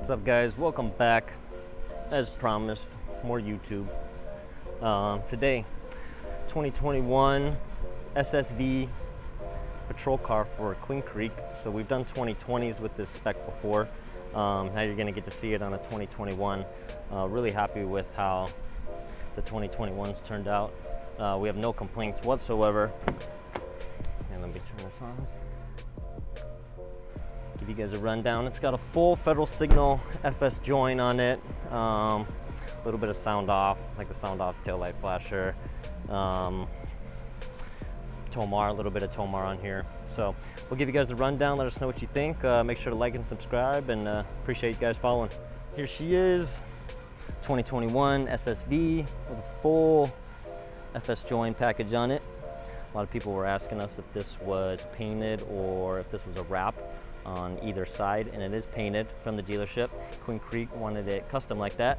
What's up, guys? Welcome back. As promised, more YouTube. Today, 2021 SSV patrol car for Queen Creek. So we've done 2020s with this spec before. Now you're going to get to see it on a 2021. Really happy with how the 2021s turned out. We have no complaints whatsoever. And let me turn this on. Give you guys a rundown. It's got a full Federal Signal FS join on it. A little bit of sound off, like the sound off taillight flasher. Tomar, a little bit of Tomar on here. So we'll give you guys a rundown. Let us know what you think. Make sure to like and subscribe, and appreciate you guys following. Here she is, 2021 SSV with a full FS join package on it. A lot of people were asking us if this was painted or if this was a wrap on either side, and it is painted from the dealership. Queen Creek wanted it custom like that.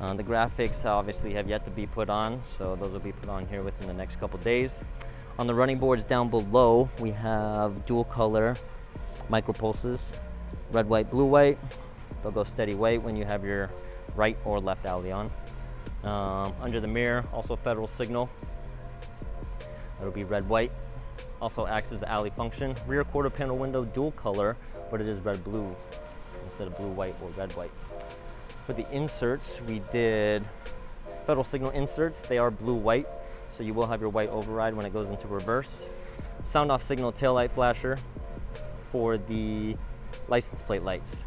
The graphics obviously have yet to be put on, so those will be put on here within the next couple days. On the running boards down below, we have dual color micro pulses, red, white, blue, white. They'll go steady white when you have your right or left alley on. Under the mirror, also Federal Signal. It'll be red, white. Also acts as the alley function. Rear quarter panel window dual color, but it is red, blue instead of blue, white, or red, white. For the inserts, we did Federal Signal inserts. They are blue, white, so you will have your white override when it goes into reverse. Sound off signal taillight flasher for the license plate lights.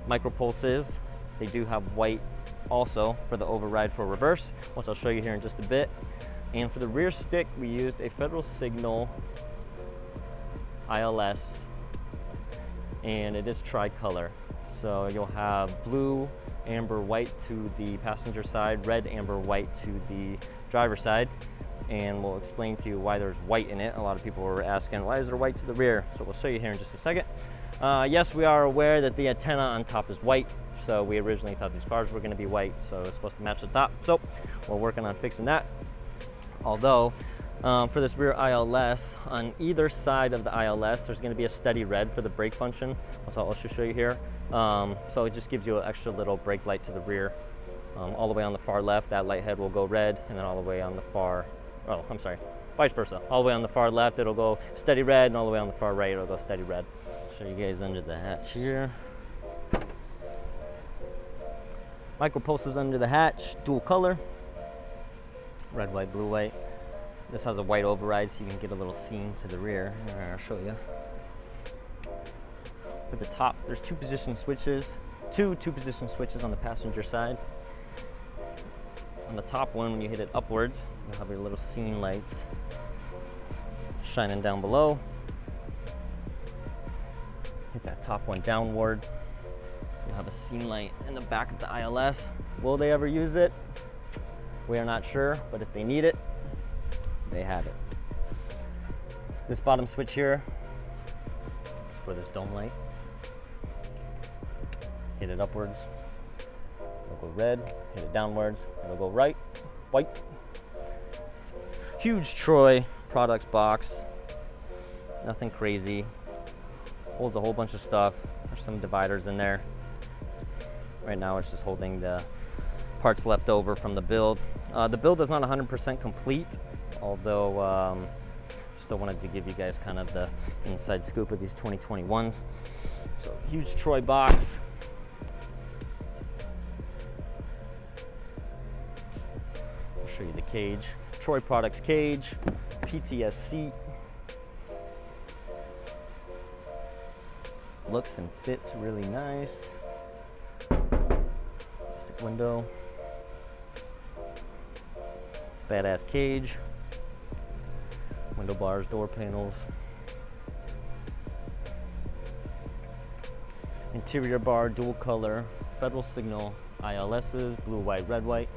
Micro pulses, they do have white also for the override for reverse, which I'll show you here in just a bit. And for the rear stick, we used a Federal Signal ILS, and it is tricolor. So you'll have blue, amber, white to the passenger side, red, amber, white to the driver's side. And we'll explain to you why there's white in it. A lot of people were asking, why is there white to the rear? So we'll show you here in just a second. Yes, we are aware that the antenna on top is white. So we originally thought these cars were gonna be white, so it's supposed to match the top. So we're working on fixing that. Although, for this rear ILS, on either side of the ILS, there's going to be a steady red for the brake function. I'll also show you here. So it just gives you an extra little brake light to the rear. All the way on the far left, that light head will go red, and then all the way on the far, oh, I'm sorry, vice versa. All the way on the far left, it'll go steady red, and all the way on the far right, it'll go steady red. Show you guys under the hatch here. Micro pulses under the hatch, dual color. Red, white, blue, white. This has a white override, so you can get a little seam to the rear. I'll show you. For the top, there's two two-position switches on the passenger side. On the top one, when you hit it upwards, you'll have your little scene lights shining down below. Hit that top one downward. You'll have a scene light in the back of the ILS. Will they ever use it? We are not sure, but if they need it, they have it. This bottom switch here is for this dome light. Hit it upwards, it'll go red. Hit it downwards, it'll go right, white. Huge Troy products box. Nothing crazy. Holds a whole bunch of stuff. There's some dividers in there. Right now it's just holding the parts left over from the build. The build is not 100% complete, although still wanted to give you guys kind of the inside scoop of these 2021s. So huge Troy box. I'll show you the cage. Troy Products cage, PTS seat. Looks and fits really nice. Plastic window. Badass cage, window bars, door panels, interior bar, dual color, Federal Signal ILSs, blue, white, red, white.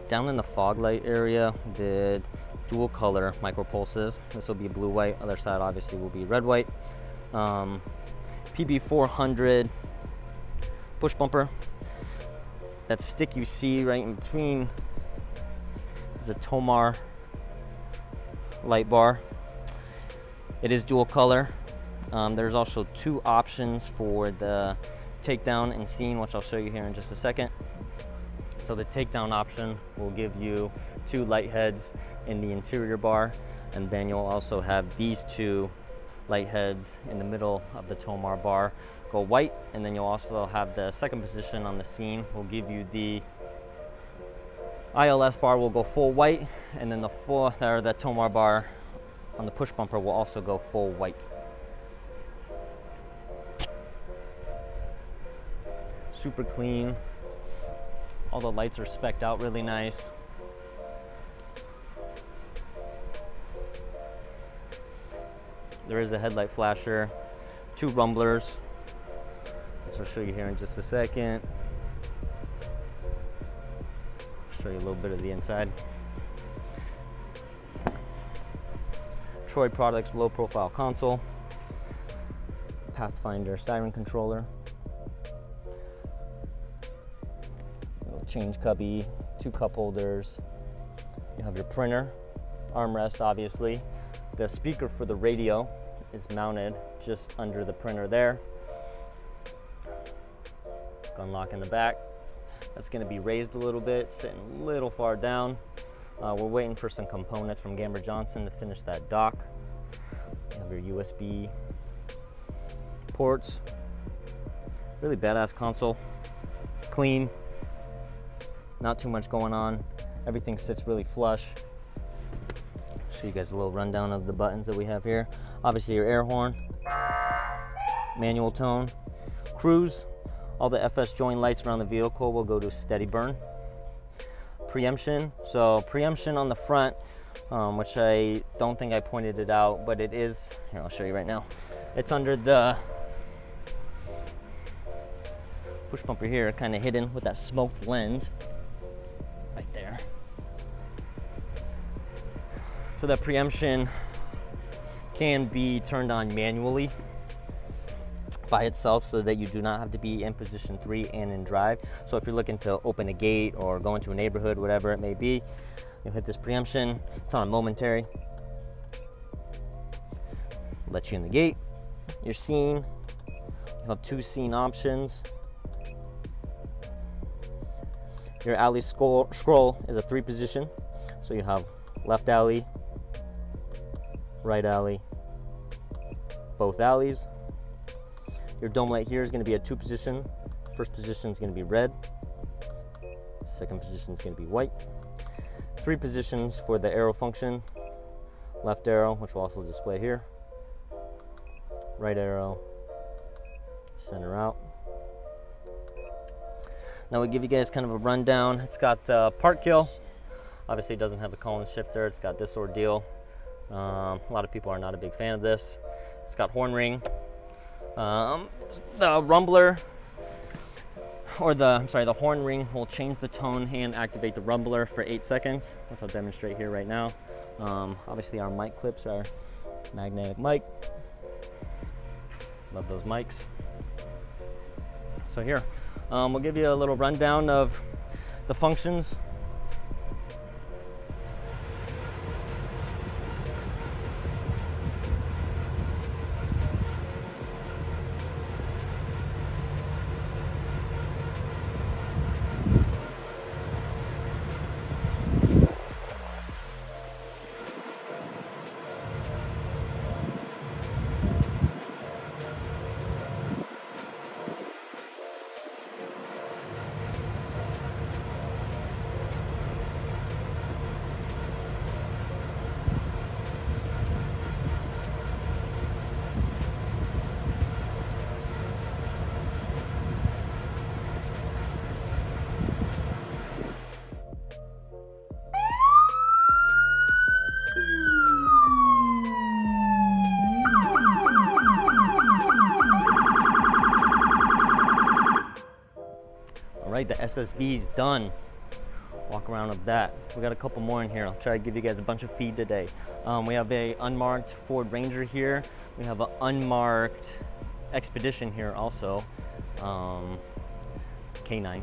Down in the fog light area, did dual color micro pulses. This will be blue, white. Other side obviously will be red, white. PB400 push bumper. That stick you see right in between is a Tomar light bar. It is dual color. There's also 2 options for the takedown and scene, which I'll show you here in just a second. So the takedown option will give you 2 light heads in the interior bar, and then you'll also have these 2 light heads in the middle of the Tomar bar go white, and then you'll also have the second position on the scene will give you the ILS bar will go full white, and then the Tomar bar on the push bumper will also go full white. Super clean. All the lights are spec'd out really nice. There is a headlight flasher, 2 rumblers, which I'll show you here in just a second. Show you a little bit of the inside. Troy Products low profile console, Pathfinder siren controller, little change cubby, 2 cup holders. You have your printer, armrest obviously. The speaker for the radio is mounted just under the printer there. Gun lock in the back. That's going to be raised a little bit, sitting a little far down. We're waiting for some components from Gamber Johnson to finish that dock. You have your USB ports. Really badass console. Clean. Not too much going on. Everything sits really flush. Show you guys a little rundown of the buttons that we have here. Obviously your air horn, manual tone, cruise. All the FS joint lights around the vehicle will go to steady burn. Preemption, so preemption on the front, which I don't think I pointed it out, but it is, here I'll show you right now. It's under the push bumper here, kind of hidden with that smoked lens right there. So that preemption can be turned on manually by itself, so that you do not have to be in position 3 and in drive. So if you're looking to open a gate or go into a neighborhood, whatever it may be, you'll hit this preemption. It's on a momentary. Let you in the gate. Your scene, you have 2 scene options. Your alley scroll is a 3 position. So you have left alley, right alley, both alleys. Your dome light here is going to be a 2 position. First position is going to be red. Second position is going to be white. 3 positions for the arrow function. Left arrow, which will also display here. Right arrow, center out. Now we give you guys kind of a rundown. It's got park kill. Obviously it doesn't have the column shifter. It's got this ordeal. A lot of people are not a big fan of this. It's got horn ring. The rumbler, or the horn ring will change the tone and activate the rumbler for 8 seconds, which I'll demonstrate here right now. Obviously our mic clips are magnetic mic. Love those mics. So here, we'll give you a little rundown of the functions. All right, the SSV is done. Walk around with that. We got a couple more in here. I'll try to give you guys a bunch of feed today. We have a unmarked Ford Ranger here. We have an unmarked Expedition here also. K9,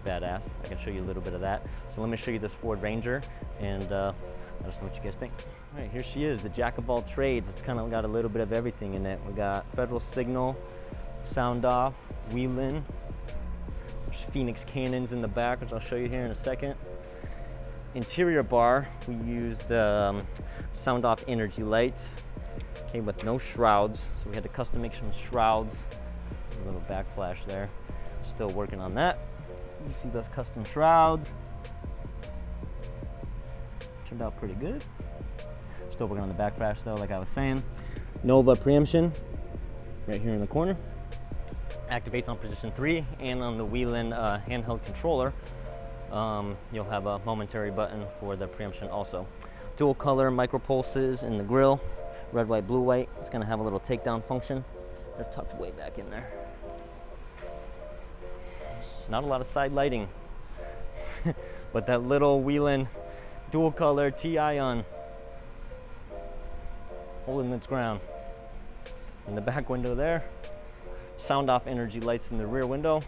badass. I can show you a little bit of that. So let me show you this Ford Ranger, and Let us know what you guys think. All right, here she is, the jack of all trades. It's kind of got a little bit of everything in it. We got Federal Signal, sound off, wheel-in. There's Phoenix cannons in the back, which I'll show you here in a second. Interior bar, we used sound off energy lights. Came with no shrouds, so we had to custom make some shrouds. A little back flash there. Still working on that. You see those custom shrouds. Turned out pretty good. Still working on the back flash though, like I was saying. Nova preemption, right here in the corner. Activates on position 3, and on the wheel-in handheld controller, you'll have a momentary button for the preemption also. Dual color micro pulses in the grill. Red, white, blue, white. It's gonna have a little takedown function. They're tucked way back in there. Not a lot of side lighting, but that little wheel-in dual color TI on, holding its ground. In the back window there, sound off energy lights in the rear window.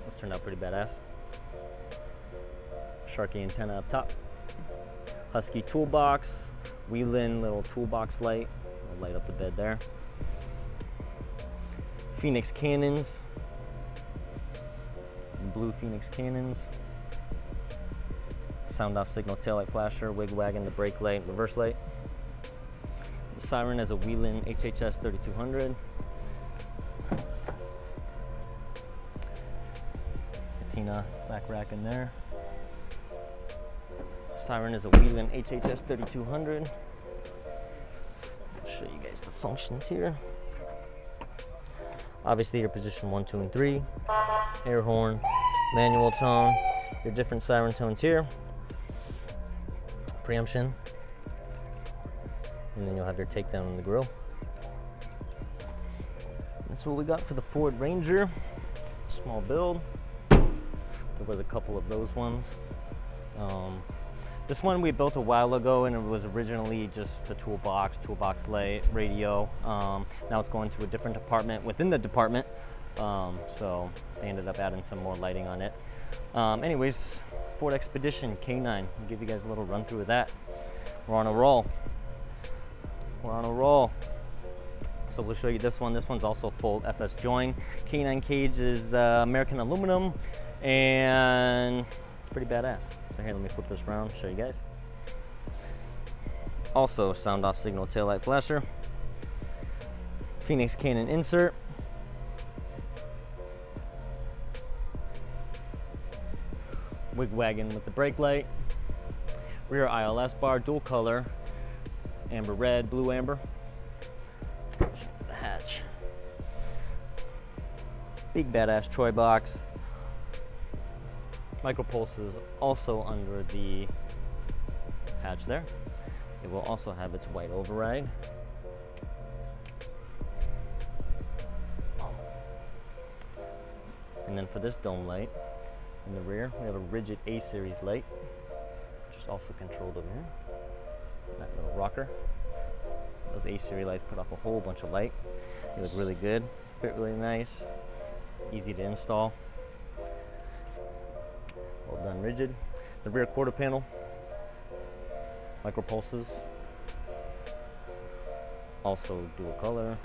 Those turned out pretty badass. Sharky antenna up top. Husky toolbox, wheel-in little toolbox light. I'll light up the bed there. Phoenix cannons. Blue Phoenix cannons. Sound off signal taillight flasher, wig wagon, the brake light, reverse light. The siren has a wheel-in HHS 3200. Satina back rack in there. Siren is a wheel-in HHS 3200. I'll show you guys the functions here. Obviously your position 1, 2, and 3. Air horn, manual tone, your different siren tones here. Preemption. And then you'll have your takedown on the grill. That's what we got for the Ford Ranger. Small build. There was a couple of those ones. This one we built a while ago, and it was originally just the toolbox light, radio. Now it's going to a different department within the department. So they ended up adding some more lighting on it. Anyways, Ford Expedition K9. I'll give you guys a little run through of that. We're on a roll. We're on a roll. So we'll show you this one. This one's also full FS join. K9 cage is American aluminum, and it's pretty badass. So here, let me flip this around, show you guys. Also, sound off signal taillight flasher. Phoenix cannon insert. Wig wagon with the brake light. Rear ILS bar, dual color. Amber red, blue amber. The hatch. Big badass Troy box. Micro pulses also under the hatch there. It will also have its white override. And then for this dome light in the rear, we have a rigid A-series light, which is also controlled over here. That little rocker. Those A-series lights put off a whole bunch of light. They look really good, fit really nice, easy to install. Well done, rigid. The rear quarter panel, micro pulses, also dual color.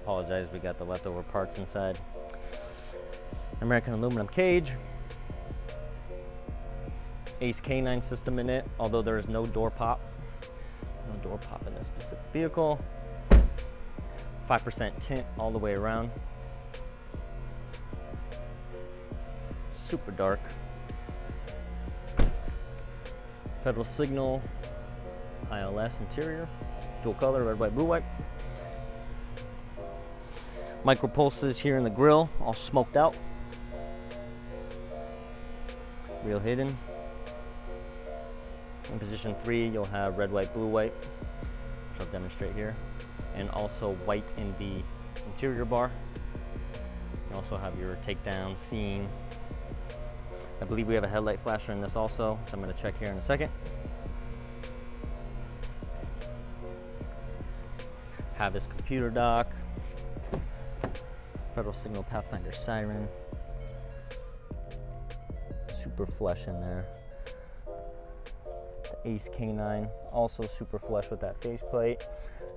Apologize, we got the leftover parts inside. American aluminum cage. Ace K9 system in it, although there is no door pop. No door pop in this specific vehicle. 5% tint all the way around. Super dark. Federal Signal ILS interior. Dual color, red, white, blue, white. Micro pulses here in the grill, all smoked out. Real hidden. In position 3, you'll have red, white, blue, white, which I'll demonstrate here. And also white in the interior bar. You also have your takedown scene. I believe we have a headlight flasher in this also, so I'm going to check here in a second. Have this computer dock. Federal Signal Pathfinder siren. super flush in there. The Ace K9, also super flush with that faceplate.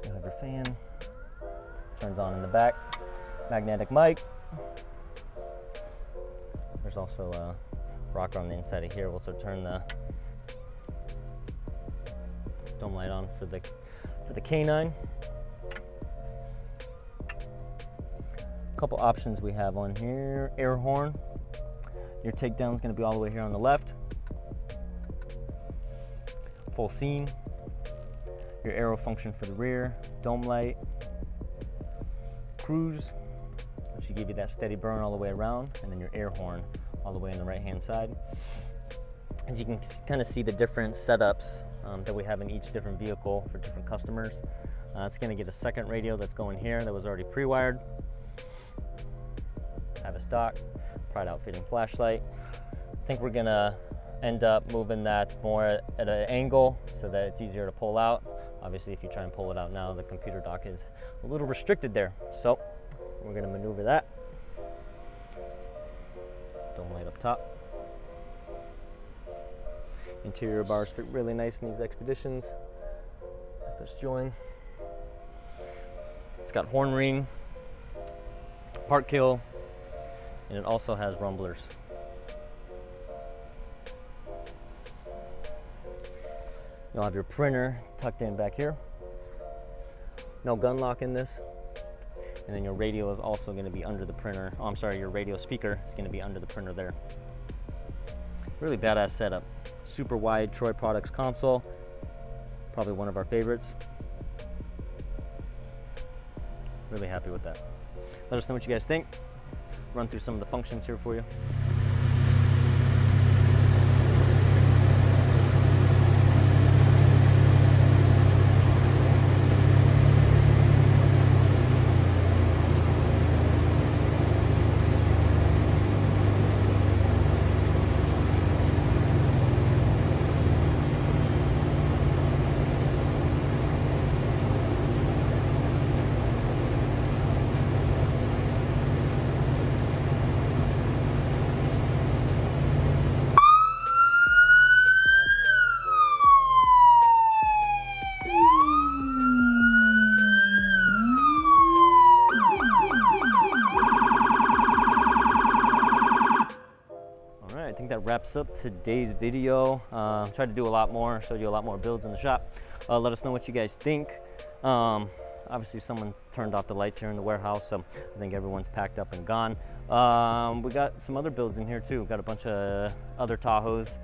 You have your fan, turns on in the back. Magnetic mic. There's also a rocker on the inside of here. We'll also turn the dome light on for the K9. Couple options we have on here. Air horn. Your takedown is going to be all the way here on the left. Full scene. Your arrow function for the rear. Dome light. Cruise, which should give you that steady burn all the way around, and then your air horn all the way on the right hand side. As you can kind of see the different setups that we have in each different vehicle for different customers. It's going to get a second radio that's going here that was already pre-wired. Have a stock Pride Outfitting flashlight. I think we're going to end up moving that more at an angle so that it's easier to pull out. Obviously, if you try and pull it out now, the computer dock is a little restricted there. So we're going to maneuver that. Dome light up top. Interior bars fit really nice in these Expeditions. FS join. It's got horn ring, park kill, and it also has rumblers. You'll have your printer tucked in back here. No gun lock in this. And then your radio is also going to be under the printer. Oh, I'm sorry, your radio speaker is going to be under the printer there. Really badass setup. Super wide Troy Products console. Probably one of our favorites. Really happy with that. Let us know what you guys think. Run through some of the functions here for you. I think that wraps up today's video. Tried to do a lot more, showed you a lot more builds in the shop. Let us know what you guys think. Obviously someone turned off the lights here in the warehouse, so I think everyone's packed up and gone. We got some other builds in here too. We've got a bunch of other Tahoes.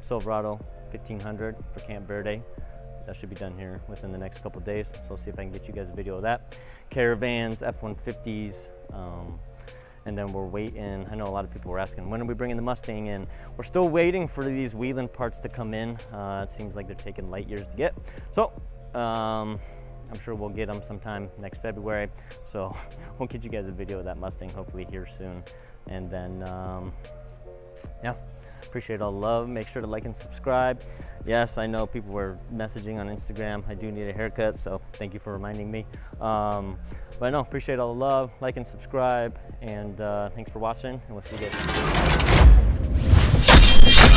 Silverado 1500 for Camp Verde. That should be done here within the next couple days. So I'll see if I can get you guys a video of that. Caravans, F-150s, and then we're waiting. I know a lot of people were asking, when are we bringing the Mustang in? We're still waiting for these Wheeling parts to come in. It seems like they're taking light years to get. So I'm sure we'll get them sometime next February. So we'll get you guys a video of that Mustang hopefully here soon. And then, yeah, appreciate all the love. Make sure to like and subscribe. Yes, I know people were messaging on Instagram. I do need a haircut, so thank you for reminding me. But no, appreciate all the love. Like and subscribe, and thanks for watching, and we'll see you guys next time.